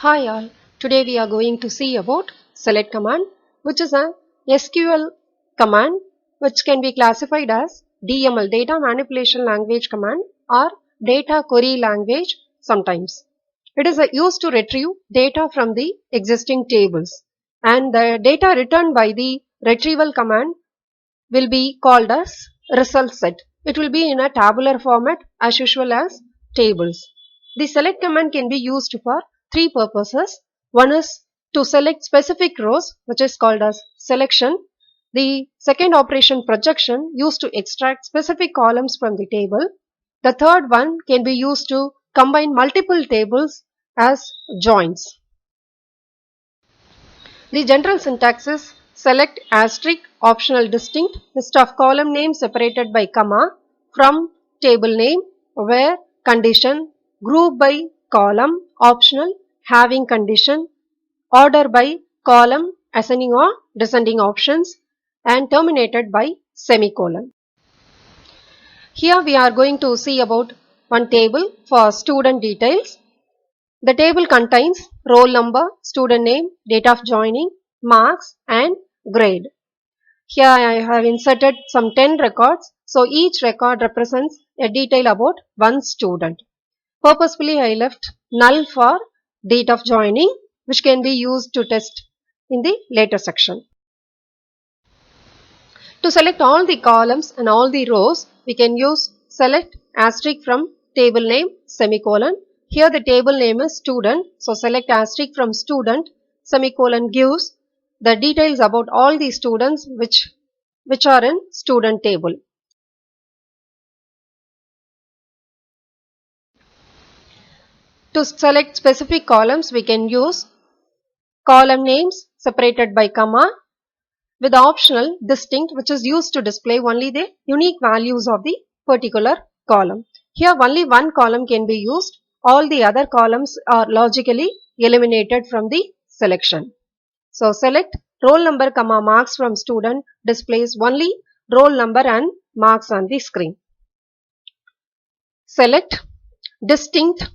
Hi all, today we are going to see about select command, which is a SQL command which can be classified as DML, data manipulation language command, or data query language sometimes. It is used to retrieve data from the existing tables, and the data returned by the retrieval command will be called as result set. It will be in a tabular format as usual as tables. The select command can be used for three purposes. One is to select specific rows, which is called as selection. The second operation, projection, used to extract specific columns from the table. The third one can be used to combine multiple tables as joins. The general syntax is select asterisk optional distinct list of column names separated by comma from table name where condition group by column optional having condition order by column ascending or descending options and terminated by semicolon. Here we are going to see about one table for student details. The table contains roll number, student name, date of joining, marks and grade. Here I have inserted some 10 records. So each record represents a detail about one student. Purposefully I left null for date of joining, which can be used to test in the later section. To select all the columns and all the rows, we can use select asterisk from table name semicolon. Here the table name is student, so select asterisk from student semicolon gives the details about all the students which are in student table. To select specific columns, we can use column names separated by comma with optional distinct, which is used to display only the unique values of the particular column. Here only one column can be used. All the other columns are logically eliminated from the selection. So select roll number comma marks from student displays only roll number and marks on the screen. Select distinct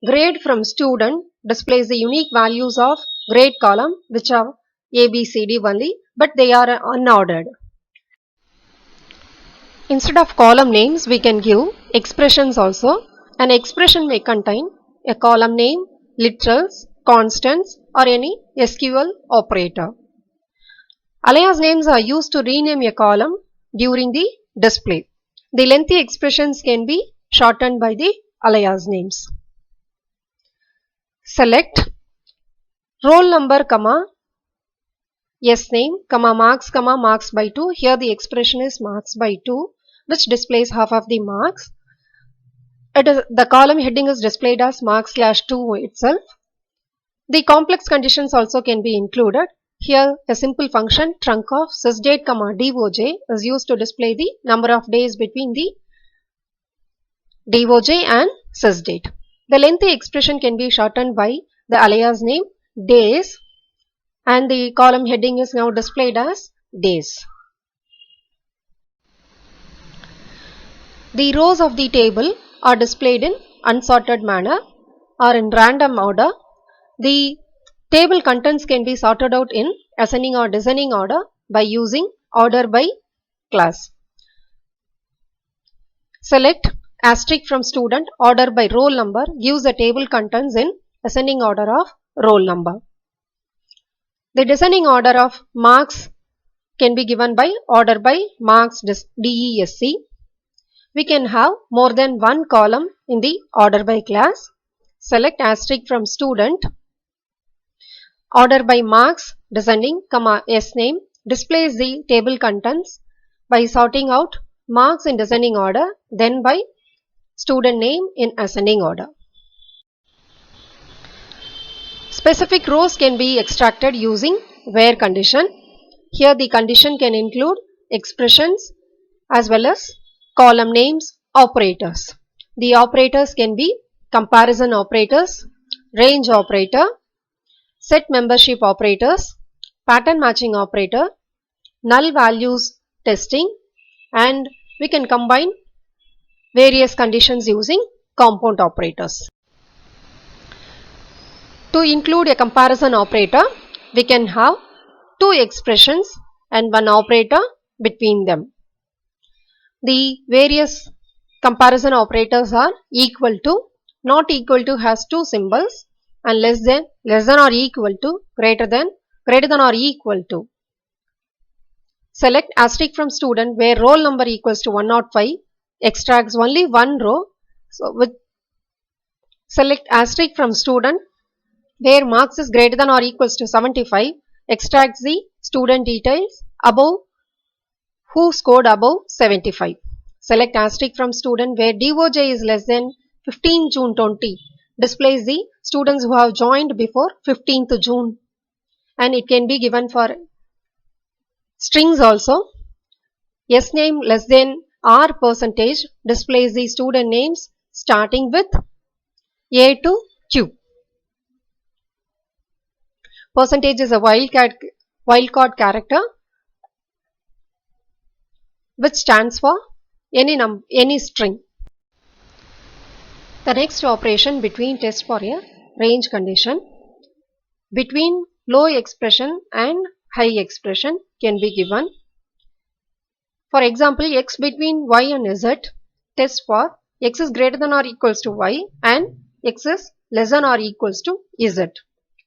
grade from student displays the unique values of grade column, which are A, B, C, D only, but they are unordered. Instead of column names, we can give expressions also. An expression may contain a column name, literals, constants or any SQL operator. Alias names are used to rename a column during the display. The lengthy expressions can be shortened by the alias names. Select roll number comma yes name comma marks by 2. Here the expression is marks by 2, which displays half of the marks. The column heading is displayed as marks/2 itself. The complex conditions also can be included. Here a simple function trunc of sysdate comma doj is used to display the number of days between the doj and sysdate. The lengthy expression can be shortened by the alias name days, and the column heading is now displayed as days. The rows of the table are displayed in unsorted manner or in random order. The table contents can be sorted out in ascending or descending order by using order by class. Select asterisk from student order by roll number gives the table contents in ascending order of roll number. The descending order of marks can be given by order by marks DESC. We can have more than one column in the order by class. Select asterisk from student order by marks descending comma S name displays the table contents by sorting out marks in descending order, then by student name in ascending order. Specific rows can be extracted using where condition. Here the condition can include expressions as well as column names, operators. The operators can be comparison operators, range operator, set membership operators, pattern matching operator, null values testing, and we can combine various conditions using compound operators. To To include a comparison operator, we can have two expressions and one operator between them. The various comparison operators are equal to, not equal to has two symbols, and less than or equal to, greater than or equal to. Select asterisk from student where roll number equals to 105, extracts only one row. So with select asterisk from student where marks is greater than or equals to 75, extracts the student details above who scored above 75. Select asterisk from student where DOJ is less than 15 June 20, displays the students who have joined before 15th June, and it can be given for strings also. S name less than R percentage displays the student names starting with A to Q. Percentage is a wildcard character which stands for any string. The next operation between test for a range condition. Between low expression and high expression can be given. For example, x between y and z, test for x is greater than or equals to y and x is less than or equals to z.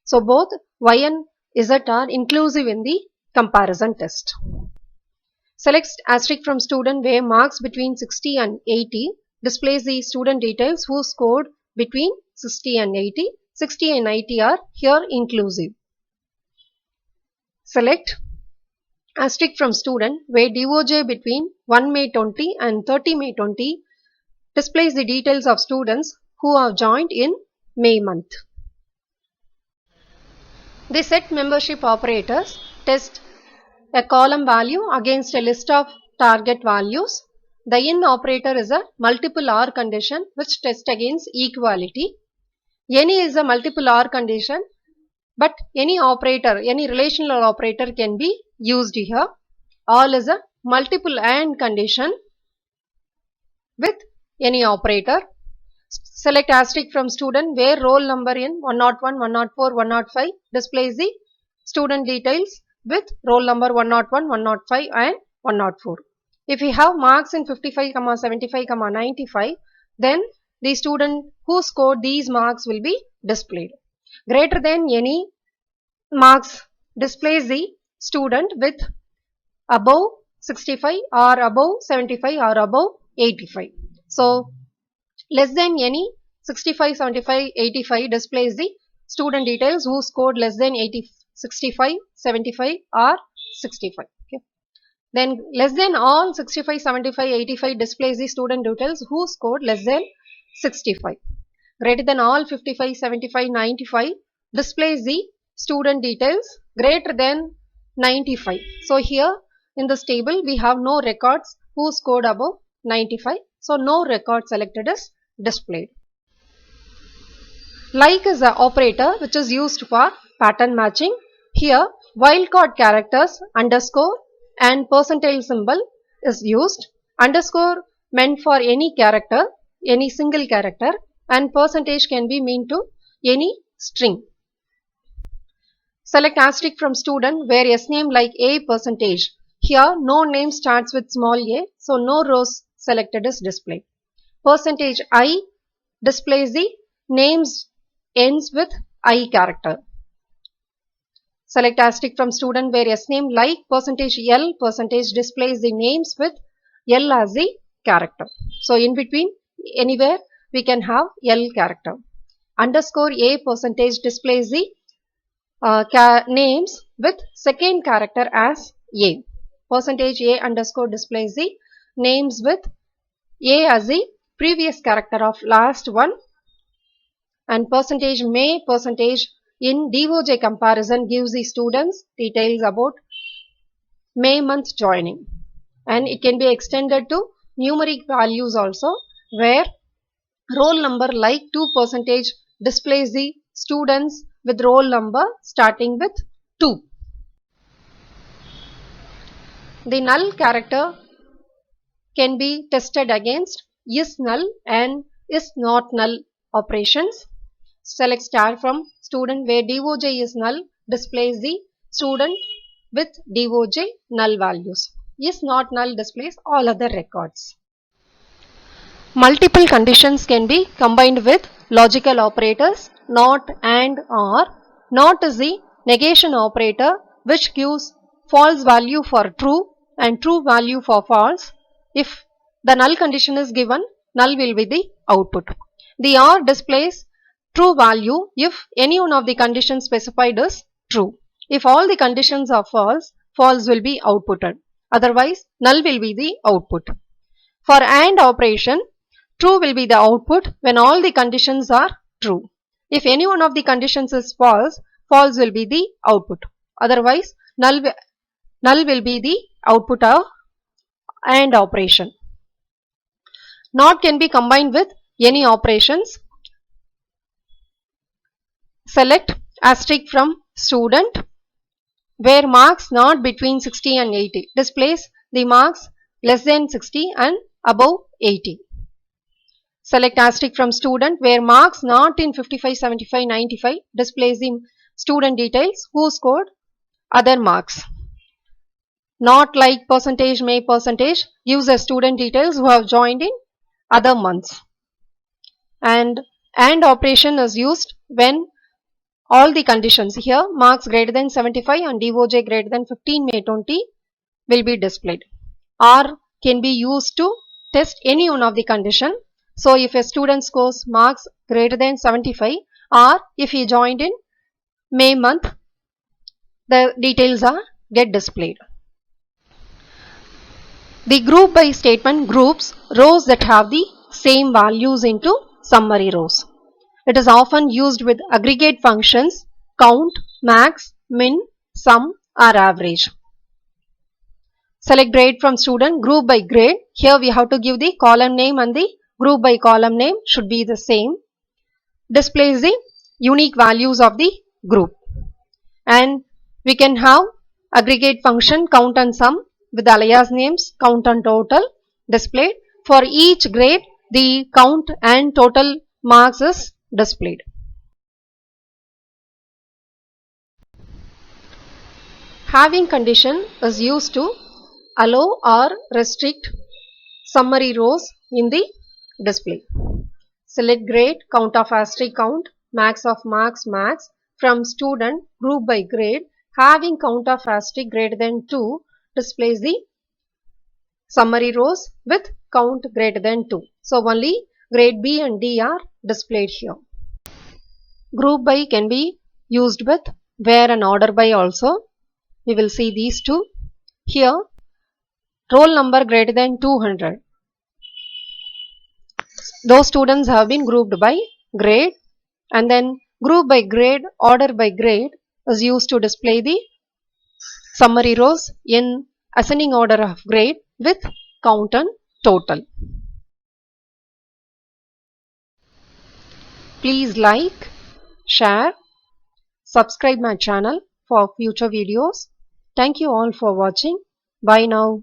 So both y and z are inclusive in the comparison test. Select asterisk from student where marks between 60 and 80 displays the student details who scored between 60 and 80. 60 and 80 are here inclusive. Select asterisk from student where DOJ between 1 May 20 and 30 May 20 displays the details of students who have joined in May month. The set membership operators test a column value against a list of target values. The in operator is a multiple OR condition which tests against equality. Any is a multiple OR condition, but any operator, any relational operator can be used here. All is a multiple AND condition with any operator. Select asterisk from student where roll number in 101, 104, 105 displays the student details with roll number 101, 105 and 104. If we have marks in 55, 75, 95, then the student who scored these marks will be displayed. Greater than any marks displays the student with above 65 or above 75 or above 85. So less than any 65, 75, 85 displays the student details who scored less than 65, 75 or 65. Okay. Then less than all 65, 75, 85 displays the student details who scored less than 65. Greater than all 55, 75, 95 displays the student details greater than 95. So here in this table we have no records who scored above 95. So no record selected is displayed. Like is the operator which is used for pattern matching. Here wildcard characters underscore and percentile symbol is used. Underscore meant for any character, any single character, and percentage can be meant to any string. Select asterisk from student where S name like A percentage. Here no name starts with small a, so no rows selected is displayed. Percentage I displays the names ends with I character. Select asterisk from student where S name like percentage L percentage displays the names with L as the character. So in between anywhere we can have L character. Underscore A percentage displays the names with second character as A. Percentage A underscore displays the names with A as the previous character of last one, and percentage May percentage in DOJ comparison gives the students details about May month joining, and it can be extended to numeric values also where roll number like 2 percentage displays the students with roll number starting with 2. The null character can be tested against is null and is not null operations. select star from student where DOJ is null, displays the student with DOJ null values. Is not null displays all other records. Multiple conditions can be combined with logical operators, not, and, or. Not is the negation operator which gives false value for true and true value for false. If the null condition is given, null will be the output. The or displays true value if any one of the conditions specified is true. If all the conditions are false, false will be outputted. Otherwise, null will be the output. For AND operation, true will be the output when all the conditions are true. If any one of the conditions is false, false will be the output. Otherwise, null will be the output of AND operation. Not can be combined with any operations. Select asterisk from student where marks not between 60 and 80 displays the marks less than 60 and above 80. Select asterisk from student where marks not in 55, 75, 95 displays the student details who scored other marks. Not like percentage, may percentage gives the student details who have joined in other months. And operation is used when all the conditions here marks greater than 75 and DOJ greater than 15 may 20 will be displayed. Or can be used to test any one of the condition. So if a student scores marks greater than 75 or if he joined in May month, the details are get displayed. The group by statement groups rows that have the same values into summary rows. It is often used with aggregate functions count, max, min, sum or average. Select grade from student group by grade. Here we have to give the column name and the group by column name should be the same. Displays the unique values of the group. And we can have aggregate function count and sum with alias names count and total displayed. For each grade the count and total marks is displayed. Having condition is used to allow or restrict summary rows in the display. Select grade, count of asterisk count, max of marks max from student group by grade having count of asterisk greater than 2 displays the summary rows with count greater than 2. So only grade B and D are displayed here. Group by can be used with where and order by also. We will see these two. Here roll number greater than 200. Those students have been grouped by grade, and then group by grade, order by grade is used to display the summary rows in ascending order of grade with count and total. Please like, share, subscribe my channel for future videos. Thank you all for watching. Bye now.